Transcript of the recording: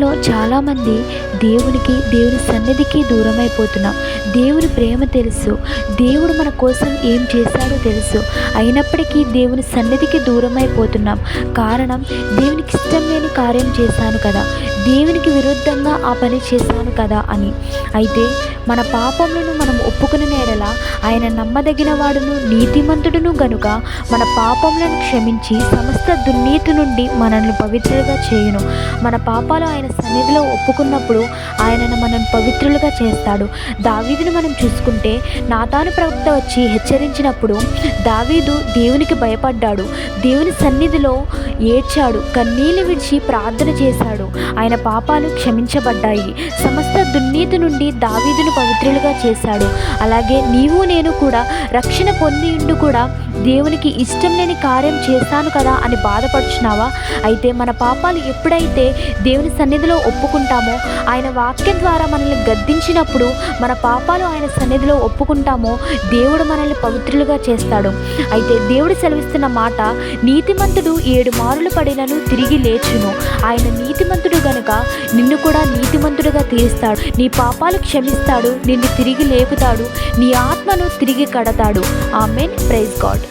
రోజుల్లో చాలామంది దేవుని సన్నిధికి దూరం అయిపోతున్నాం. దేవుని ప్రేమ తెలుసు, దేవుడు మన కోసం ఏం చేశాడో తెలుసు, అయినప్పటికీ దేవుని సన్నిధికి దూరం అయిపోతున్నాం. కారణం, దేవునికి ఇష్టం లేని కార్యం చేశాను కదా, దేవునికి విరుద్ధంగా ఆ పని చేశాను కదా అని. అయితే మన పాపములను మనం ఒప్పుకుని ఎడల ఆయన నమ్మదగిన వాడును నీతిమంతుడును గనుక మన పాపములను క్షమించి సమస్త దుర్నీతి నుండి మనల్ని పవిత్రులుగా చేయును. మన పాపాలు ఆయన సన్నిధిలో ఒప్పుకున్నప్పుడు ఆయనను మనం పవిత్రులుగా చేస్తాడు. దావీదును మనం చూసుకుంటే, నాతాను ప్రవక్త వచ్చి హెచ్చరించినప్పుడు దావీదు దేవునికి భయపడ్డాడు, దేవుని సన్నిధిలో ఏడ్చాడు, కన్నీళ్లు విడిచి ప్రార్థన చేశాడు. ఆయన పాపాలు క్షమించబడ్డాయి. సమస్త దుర్నీతి నుండి దావీదును పవిత్రులుగా చేశాడు. అలాగే నీవు నేను కూడా రక్షణ పొంది ఉండి కూడా దేవునికి ఇష్టం లేని కార్యం చేశాను కదా అని బాధపడుచున్నావా? అయితే మన పాపాలు ఎప్పుడైతే దేవుని సన్నిధిలో ఒప్పుకుంటామో, ఆయన వాక్యం ద్వారా మనల్ని గద్దించినప్పుడు మన పాపాలు ఆయన సన్నిధిలో ఒప్పుకుంటామో దేవుడు మనల్ని పవిత్రులుగా చేస్తాడు. అయితే దేవుడు సెలవిస్తున్న మాట, నీతిమంతుడు 7 మారులు పడినను తిరిగి లేచును. ఆయన నీతిమంతుడు గనుక నిన్ను కూడా నీతిమంతుడుగా తీరుస్తాడు. నీ పాపాలు క్షమిస్తాడు, నిన్ను తిరిగి లేపుతాడు, నీ ఆత్మను తిరిగి కడతాడు. ఆమేన్. Praise God.